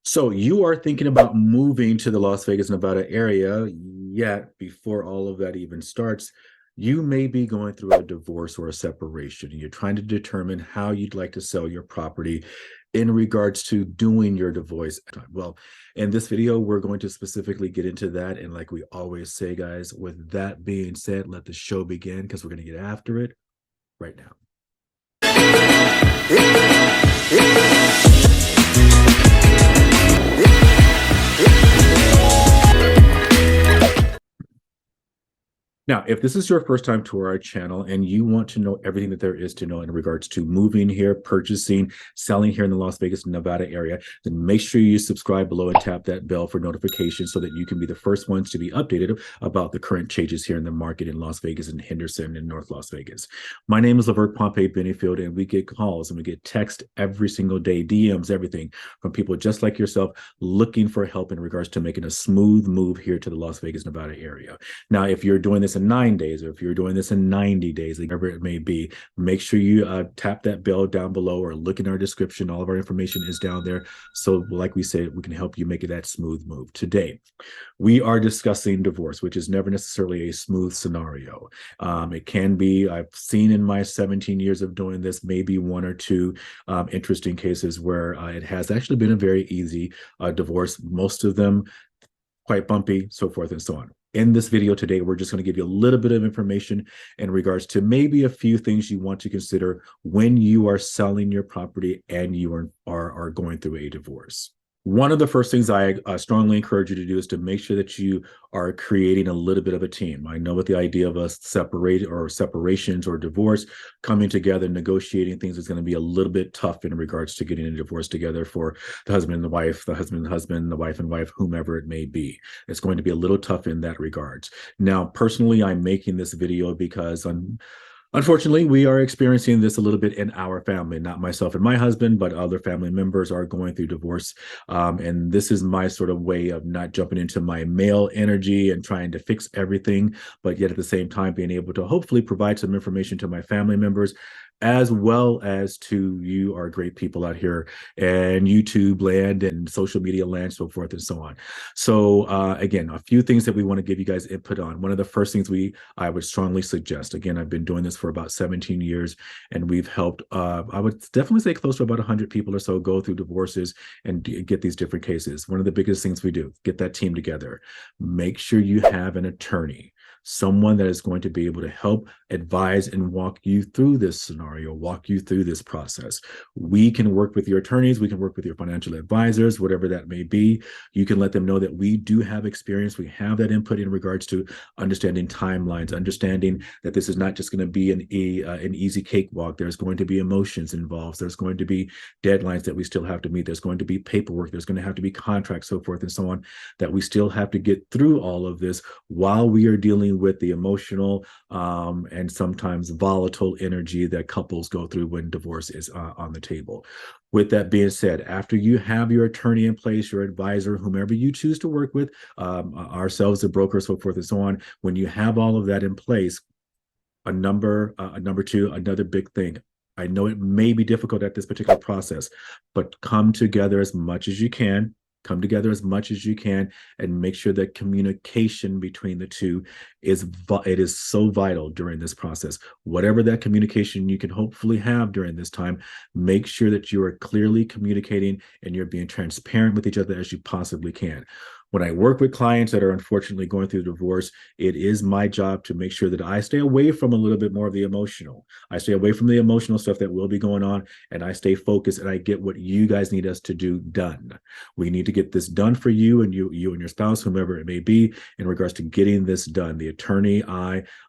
So you are thinking about moving to the Las Vegas, Nevada area, yet before all of that even starts, you may be going through a divorce or a separation, and you're trying to determine how you'd like to sell your property in regards to doing your divorce. Well, in this video, we're going to specifically get into that. And like we always say, guys, with that being said, let the show begin because we're going to get after it right now. Now, if this is your first time to our channel and you want to know everything that there is to know in regards to moving here, purchasing, selling here in the Las Vegas, Nevada area, then make sure you subscribe below and tap that bell for notifications so that you can be the first ones to be updated about the current changes here in the market in Las Vegas and Henderson and North Las Vegas. My name is Lavert Pompey Benefield, and we get calls and we get text every single day, DMs, everything from people just like yourself looking for help in regards to making a smooth move here to the Las Vegas, Nevada area. Now, if you're doing this in 9 days, or if you're doing this in 90 days, whatever it may be, make sure you tap that bell down below or look in our description. All of our information is down there. So like we said, we can help you make it that smooth move. Today, we are discussing divorce, which is never necessarily a smooth scenario. It can be, I've seen in my 17 years of doing this, maybe one or two interesting cases where it has actually been a very easy divorce. Most of them quite bumpy, so forth and so on. In this video today, we're just going to give you a little bit of information in regards to maybe a few things you want to consider when you are selling your property and you are going through a divorce. One of the first things I strongly encourage you to do is to make sure that you are creating a little bit of a team. I know with the idea of us separations or divorce coming together, negotiating things is going to be a little bit tough in regards to getting a divorce together for the husband and the wife, the husband and husband, the wife and wife, whomever it may be. It's going to be a little tough in that regards. Now, personally, I'm making this video because unfortunately, we are experiencing this a little bit in our family, not myself and my husband, but other family members are going through divorce. And this is my sort of way of not jumping into my male energy and trying to fix everything, but yet at the same time being able to hopefully provide some information to my family members as well as to you, our great people out here and YouTube land and social media land, so forth and so on. So again, a few things that we want to give you guys input on. One of the first things I would strongly suggest, again, I've been doing this for about 17 years and we've helped, I would definitely say close to about 100 people or so go through divorces and get these different cases. One of the biggest things we do, get that team together. Make sure you have an attorney, someone that is going to be able to help advise and walk you through this scenario, walk you through this process. We can work with your attorneys, we can work with your financial advisors, whatever that may be. You can let them know that we do have experience, we have that input in regards to understanding timelines, understanding that this is not just going to be an easy cakewalk. There's going to be emotions involved. There's going to be deadlines that we still have to meet. There's going to be paperwork. There's going to have to be contracts, so forth and so on, that we still have to get through all of this while we are dealing with the emotional and sometimes volatile energy that couples go through when divorce is on the table. With that being said, after you have your attorney in place, your advisor, whomever you choose to work with, ourselves, the broker, so forth and so on, when you have all of that in place, number two, another big thing. I know it may be difficult at this particular process, but come together as much as you can. Come together as much as you can and make sure that communication between the two is so vital during this process. Whatever that communication you can hopefully have during this time, make sure that you are clearly communicating and you're being transparent with each other as you possibly can. When I work with clients that are unfortunately going through divorce, it is my job to make sure that I stay away from a little bit more of the emotional. I stay away from the emotional stuff that will be going on, and I stay focused and I get what you guys need us to do done. We need to get this done for you and you and your spouse, whomever it may be, in regards to getting this done. The attorney,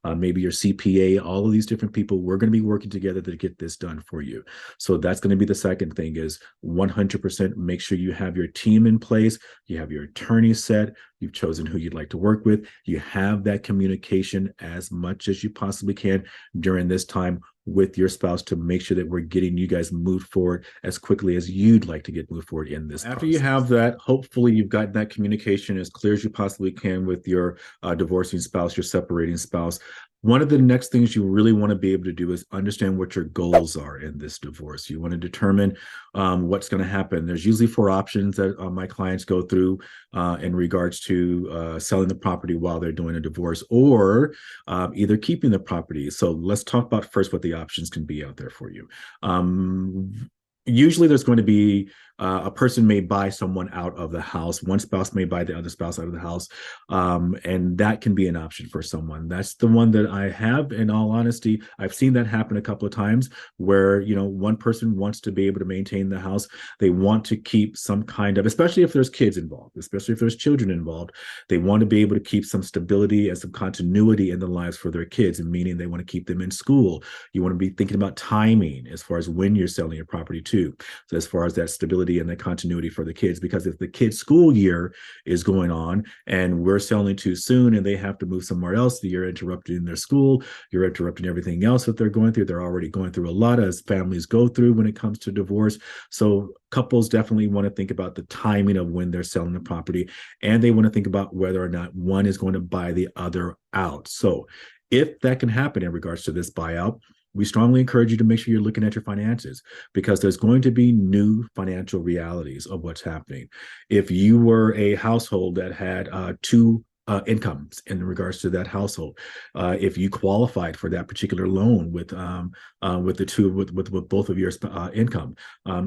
maybe your CPA, all of these different people, we're going to be working together to get this done for you. So that's going to be the second thing, is 100% make sure you have your team in place, you have your attorney set, you've chosen who you'd like to work with, you have that communication as much as you possibly can during this time with your spouse to make sure that we're getting you guys moved forward as quickly as you'd like to get moved forward in this process. After you have that, hopefully you've got that communication as clear as you possibly can with your divorcing spouse, your separating spouse. One of the next things you really want to be able to do is understand what your goals are in this divorce. You want to determine what's going to happen. There's usually four options that my clients go through in regards to selling the property while they're doing a divorce, or either keeping the property. So let's talk about first what the options can be out there for you. Usually there's going to be a person may buy someone out of the house. One spouse may buy the other spouse out of the house. And that can be an option for someone. That's the one that I have. In all honesty, I've seen that happen a couple of times where, one person wants to be able to maintain the house. They want to keep some kind of, especially if there's kids involved, especially if there's children involved, they want to be able to keep some stability and some continuity in the lives for their kids, and meaning they want to keep them in school. You want to be thinking about timing as far as when you're selling your property too. So as far as that stability and the continuity for the kids, because if the kids' school year is going on and we're selling too soon and they have to move somewhere else, you're interrupting their school, you're interrupting everything else that they're going through. They're already going through a lot, as families go through when it comes to divorce. So couples definitely want to think about the timing of when they're selling the property, and they want to think about whether or not one is going to buy the other out. So if that can happen in regards to this buyout, we strongly encourage you to make sure you're looking at your finances, because there's going to be new financial realities of what's happening. If you were a household that had two incomes in regards to that household, if you qualified for that particular loan with both of your income,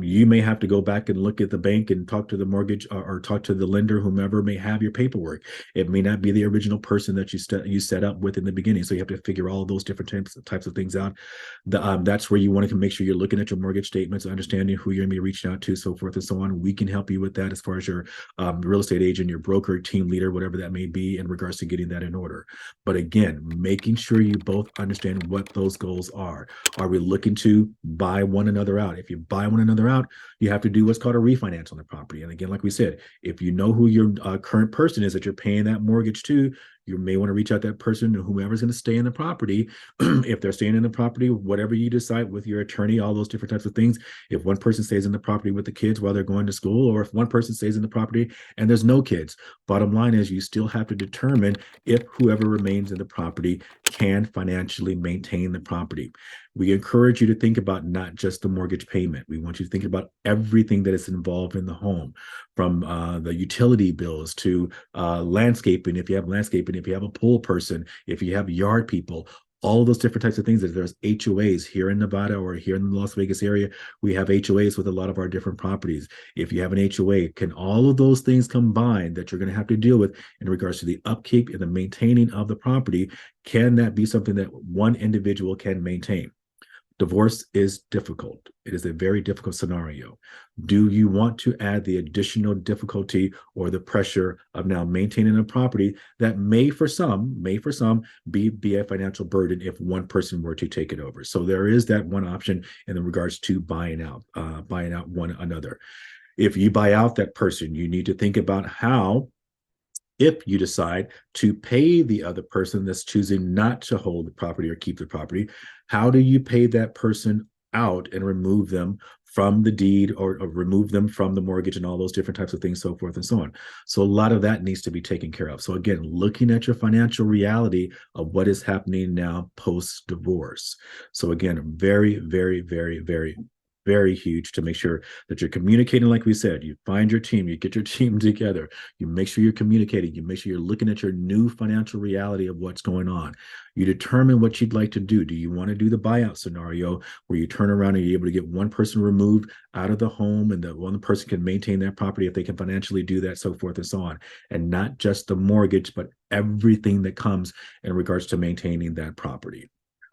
you may have to go back and look at the bank and talk to the mortgage or talk to the lender, whomever may have your paperwork. It may not be the original person that you set up with in the beginning, so you have to figure all of those different types of things out. That's where you want to make sure you're looking at your mortgage statements, understanding who you're going to be reaching out to, so forth and so on. We can help you with that as far as your real estate agent, your broker, team leader, whatever that may be, in regards to getting that in order. But again, making sure you both understand what those goals are. Are we looking to buy one another out? If you buy one another out, you have to do what's called a refinance on the property. And again, like we said, if you know who your current person is that you're paying that mortgage to, you may want to reach out to that person, whomever's going to stay in the property. If they're staying in the property, whatever you decide with your attorney, all those different types of things. If one person stays in the property with the kids while they're going to school, or if one person stays in the property and there's no kids, bottom line is you still have to determine if whoever remains in the property can financially maintain the property. We encourage you to think about not just the mortgage payment. We want you to think about everything that is involved in the home, from the utility bills to landscaping, if you have landscaping, if you have a pool person, if you have yard people, all of those different types of things. There's HOAs here in Nevada or here in the Las Vegas area. We have HOAs with a lot of our different properties. If you have an HOA, can all of those things combined that you're going to have to deal with in regards to the upkeep and the maintaining of the property, can that be something that one individual can maintain? Divorce is difficult. It is a very difficult scenario. Do you want to add the additional difficulty or the pressure of now maintaining a property that may for some be a financial burden if one person were to take it over? So there is that one option in regards to buying out one another. If you buy out that person, you need to think about how, if you decide to pay the other person that's choosing not to hold the property or keep the property, how do you pay that person out and remove them from the deed, or remove them from the mortgage, and all those different types of things, so forth and so on. So a lot of that needs to be taken care of. So again, looking at your financial reality of what is happening now post-divorce. So again, very, very, very, very, very huge to make sure that you're communicating. Like we said, you find your team, you get your team together, you make sure you're communicating, you make sure you're looking at your new financial reality of what's going on. You determine what you'd like to do. Do you want to do the buyout scenario where you turn around and you're able to get one person removed out of the home, and that one person can maintain that property if they can financially do that, so forth and so on, and not just the mortgage, but everything that comes in regards to maintaining that property?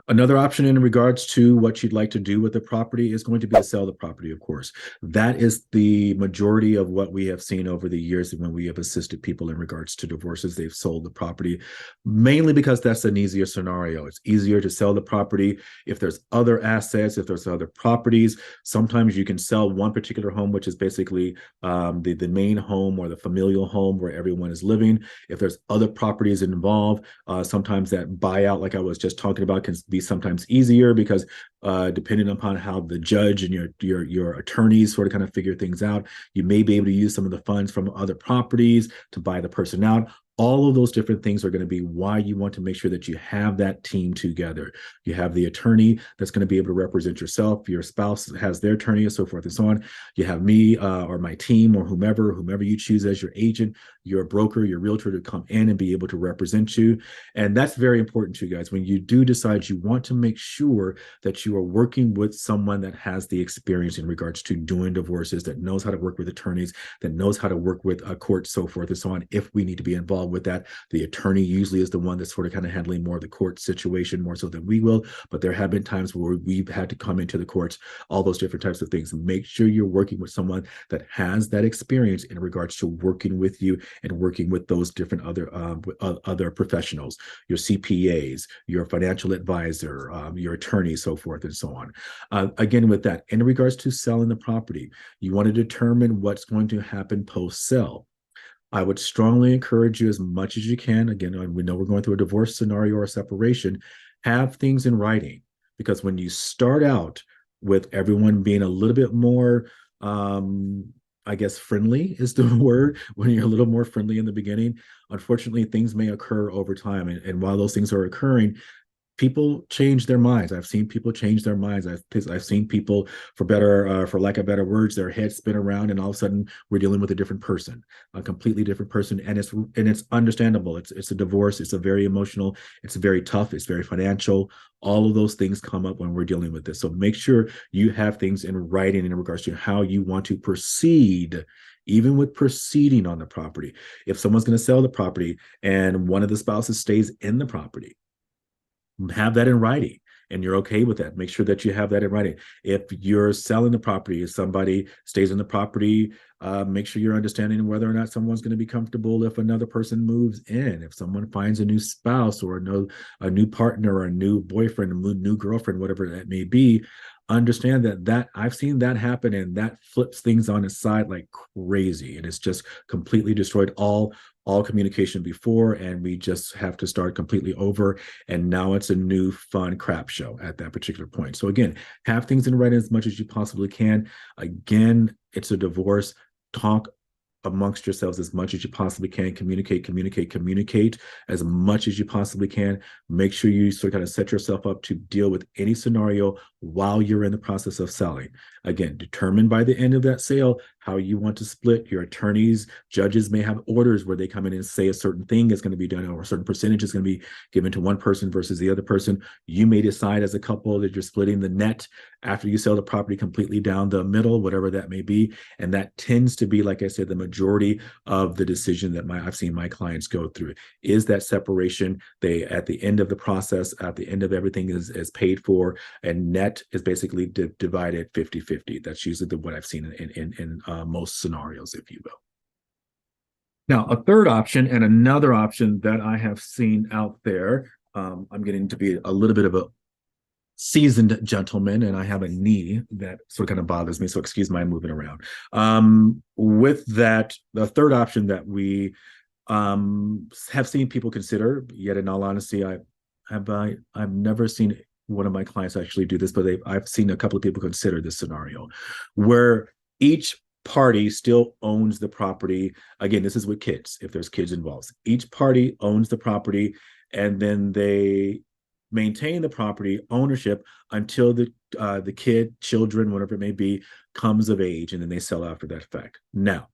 Another option in regards to what you'd like to do with the property is going to be to sell the property, of course. That is the majority of what we have seen over the years when we have assisted people in regards to divorces. They've sold the property, mainly because that's an easier scenario. It's easier to sell the property if there's other assets, if there's other properties. Sometimes you can sell one particular home, which is basically the main home or the familial home where everyone is living. If there's other properties involved, sometimes that buyout, like I was just talking about, can be sometimes easier, because depending upon how the judge and your attorneys sort of kind of figure things out, you may be able to use some of the funds from other properties to buy the person out. All of those different things are going to be why you want to make sure that you have that team together. You have the attorney that's going to be able to represent yourself. Your spouse has their attorney, and so forth and so on. You have me or my team or whomever you choose as your agent, your broker, your realtor to come in and be able to represent you. And that's very important to you guys. When you do decide, you want to make sure that you are working with someone that has the experience in regards to doing divorces, that knows how to work with attorneys, that knows how to work with a court, so forth and so on. If we need to be involved with that, the attorney usually is the one that's sort of kind of handling more of the court situation more so than we will. But there have been times where we've had to come into the courts, all those different types of things. Make sure you're working with someone that has that experience in regards to working with you and working with those different other professionals, your CPAs, your financial advisor, your attorney, so forth and so on. Again, with that, in regards to selling the property, you want to determine what's going to happen post-sale. I would strongly encourage you as much as you can. Again, we know we're going through a divorce scenario or a separation, have things in writing. Because when you start out with everyone being a little bit more, I guess, friendly is the word, when you're a little more friendly in the beginning, unfortunately, things may occur over time. And while those things are occurring, people change their minds. I've seen people change their minds. I've seen people, for better for lack of better words, their heads spin around, and all of a sudden we're dealing with a different person, a completely different person, and it's understandable. It's a divorce. It's a very emotional. It's very tough. It's very financial. All of those things come up when we're dealing with this. So make sure you have things in writing in regards to how you want to proceed. Even with proceeding on the property, if someone's going to sell the property and one of the spouses stays in the property, have that in writing and you're okay with that. Make sure that you have that in writing. If you're selling the property, if somebody stays in the property, make sure you're understanding whether or not someone's going to be comfortable if another person moves in. If someone finds a new spouse or a new partner or a new boyfriend, a new girlfriend, whatever that may be, understand that I've seen that happen, and that flips things on its side like crazy, and it's just completely destroyed all communication before, and we just have to start completely over, and now it's a new fun crap show at that particular point. So again, have things in writing as much as you possibly can. Again, it's a divorce. Talk amongst yourselves as much as you possibly can. Communicate as much as you possibly can. Make sure you sort of kind of set yourself up to deal with any scenario while you're in the process of selling. Again, determine by the end of that sale how you want to split. Your attorneys, judges may have orders where they come in and say a certain thing is going to be done, or a certain percentage is going to be given to one person versus the other person. You may decide as a couple that you're splitting the net after you sell the property completely down the middle, whatever that may be. And that tends to be, like I said, the majority of the decision that I've seen my clients go through is that separation. They, at the end of the process, at the end of everything is paid for, and net is basically divided 50-50. That's usually what I've seen in most scenarios, if you will. Now, a third option and another option that I have seen out there, I'm getting to be a little bit of a seasoned gentleman, and I have a knee that sort of kind of bothers me, so excuse my moving around. With that, the third option that we have seen people consider, yet in all honesty, I've never seen one of my clients actually do this, but I've seen a couple of people consider this scenario where each party still owns the property. Again, this is with kids, if there's kids involved. Each party owns the property, and then they maintain the property ownership until the children, whatever it may be, comes of age, and then they sell after that fact. Now,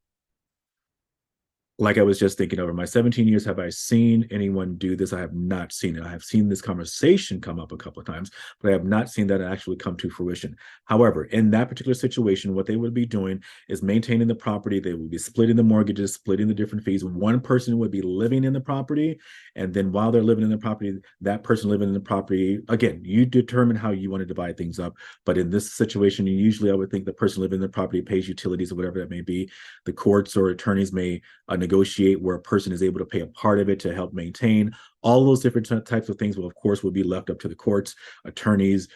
like I was just thinking over my 17 years, have I seen anyone do this? I have not seen it. I have seen this conversation come up a couple of times, but I have not seen that actually come to fruition. However, in that particular situation, what they would be doing is maintaining the property. They would be splitting the mortgages, splitting the different fees. One person would be living in the property, and then while they're living in the property, that person living in the property, again, you determine how you want to divide things up. But in this situation, usually I would think the person living in the property pays utilities or whatever that may be. The courts or attorneys may negotiate where a person is able to pay a part of it to help maintain. All those different types of things will, of course, will be left up to the courts, attorneys,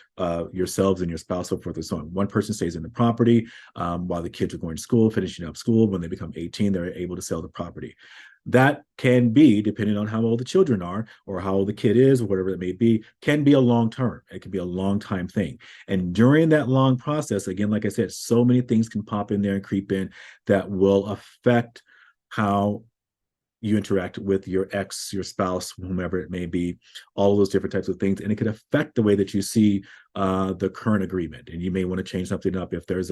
yourselves and your spouse, so forth and so on. One person stays in the property while the kids are going to school, finishing up school. When they become 18, they're able to sell the property. That can be, depending on how old the children are or how old the kid is or whatever it may be, can be a long term. It can be a long time thing. And during that long process, again, like I said, so many things can pop in there and creep in that will affect how you interact with your ex, your spouse, whomever it may be, all of those different types of things. And it could affect the way that you see the current agreement. And you may want to change something up. If there's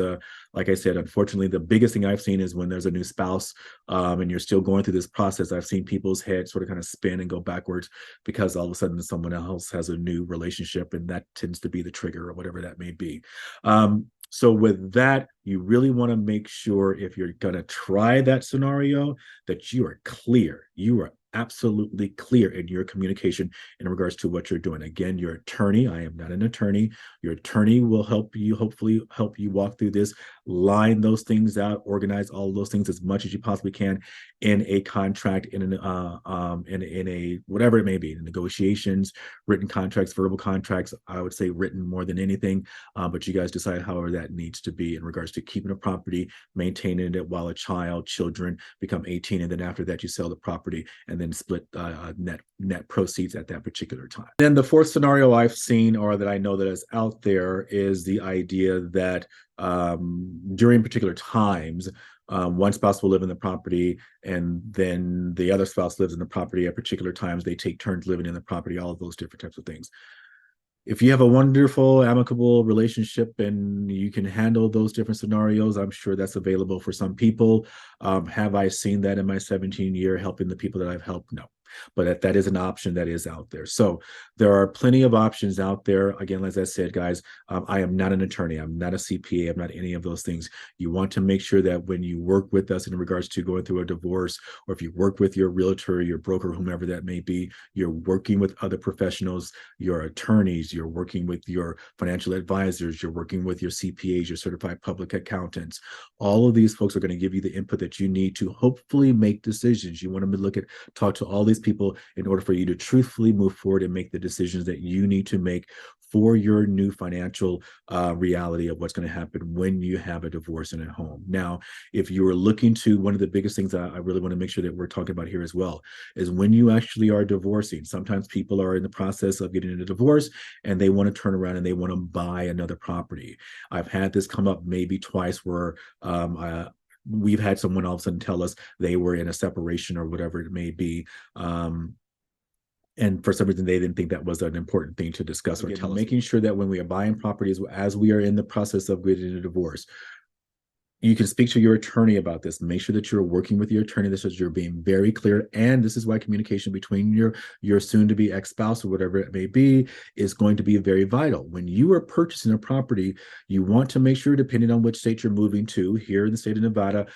like I said, unfortunately, the biggest thing I've seen is when there's a new spouse and you're still going through this process, I've seen people's heads sort of kind of spin and go backwards because all of a sudden someone else has a new relationship, and that tends to be the trigger or whatever that may be. So with that, you really want to make sure if you're going to try that scenario that you are clear. You are absolutely clear in your communication in regards to what you're doing. Again, your attorney, I am not an attorney. Your attorney will help you, hopefully help you walk through this, line those things out, organize all of those things as much as you possibly can in a contract, in a whatever it may be, in negotiations, written contracts, verbal contracts. I would say written more than anything, but you guys decide however that needs to be in regards to keeping a property, maintaining it while children become 18, and then after that you sell the property and then split net proceeds at that particular time. Then the fourth scenario I've seen, or that I know that is out there, is the idea that during particular times, one spouse will live in the property, and then the other spouse lives in the property at particular times. They take turns living in the property, all of those different types of things. If you have a wonderful, amicable relationship and you can handle those different scenarios, I'm sure that's available for some people. Have I seen that in my 17-year helping the people that I've helped? No. But that is an option that is out there. So there are plenty of options out there. Again, as I said, guys, I am not an attorney. I'm not a CPA. I'm not any of those things. You want to make sure that when you work with us in regards to going through a divorce, or if you work with your realtor, your broker, whomever that may be, you're working with other professionals, your attorneys, you're working with your financial advisors, you're working with your CPAs, your certified public accountants. All of these folks are going to give you the input that you need to hopefully make decisions. You want to talk to all these people in order for you to truthfully move forward and make the decisions that you need to make for your new financial reality of what's going to happen when you have a divorce in a home. Now, if you are looking to, one of the biggest things that I really want to make sure that we're talking about here as well is when you actually are divorcing. Sometimes people are in the process of getting a divorce and they want to turn around and they want to buy another property. I've had this come up maybe twice where we've had someone all of a sudden tell us they were in a separation or whatever it may be. And for some reason, they didn't think that was an important thing to discuss or tell us. Making sure that when we are buying properties, as we are in the process of getting a divorce, you can speak to your attorney about this. Make sure that you're working with your attorney. This is you're being very clear. And this is why communication between your soon-to-be ex-spouse or whatever it may be is going to be very vital. When you are purchasing a property, you want to make sure, depending on which state you're moving to, here in the state of Nevada,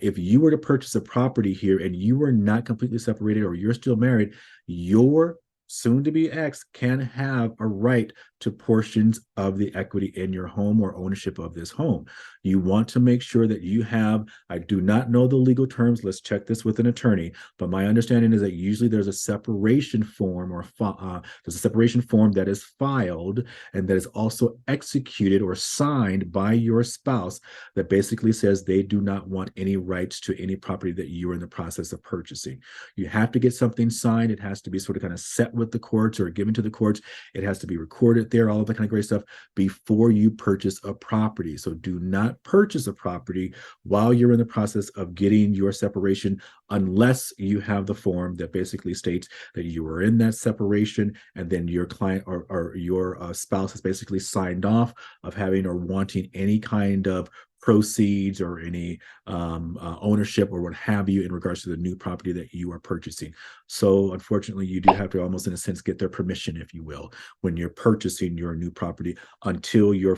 if you were to purchase a property here and you were not completely separated or you're still married, your soon-to-be ex can have a right to portions of the equity in your home or ownership of this home. You want to make sure that you have, I do not know the legal terms, let's check this with an attorney, but my understanding is that usually there's a separation form or there's a separation form that is filed and that is also executed or signed by your spouse that basically says they do not want any rights to any property that you are in the process of purchasing. You have to get something signed. It has to be sort of kind of set with the courts or given to the courts. It has to be recorded there, all of that kind of great stuff before you purchase a property. So do not purchase a property while you're in the process of getting your separation unless you have the form that basically states that you were in that separation and then your client or your spouse has basically signed off of having or wanting any kind of proceeds or any ownership or what have you in regards to the new property that you are purchasing. So unfortunately, you do have to almost in a sense get their permission, if you will, when you're purchasing your new property until your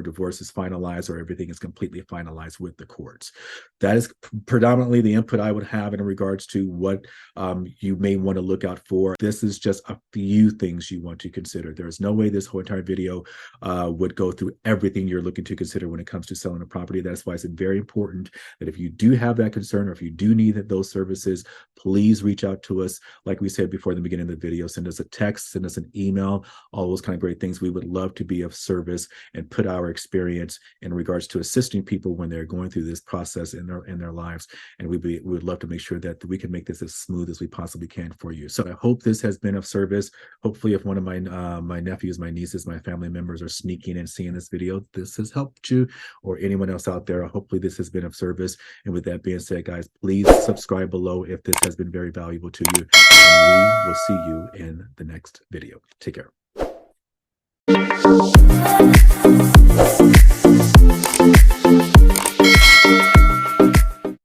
divorce is finalized or everything is completely finalized with the courts. That is predominantly the input I would have in regards to what you may want to look out for. This is just a few things you want to consider. There is no way this whole entire video would go through everything you're looking to consider when it comes to selling a property. That's why it's very important that if you do have that concern or if you do need those services, please reach out to us. Like we said before in the beginning of the video, send us a text, send us an email, all those kind of great things. We would love to be of service and put our experience in regards to assisting people when they're going through this process in their lives. And we would love to make sure that we can make this as smooth as we possibly can for you. So I hope this has been of service. Hopefully, if one of my nephews, my nieces, my family members are sneaking and seeing this video, this has helped you, or anyone else out there. Hopefully this has been of service. And with that being said, guys, please subscribe below if this has been very valuable to you. And we will see you in the next video. Take care.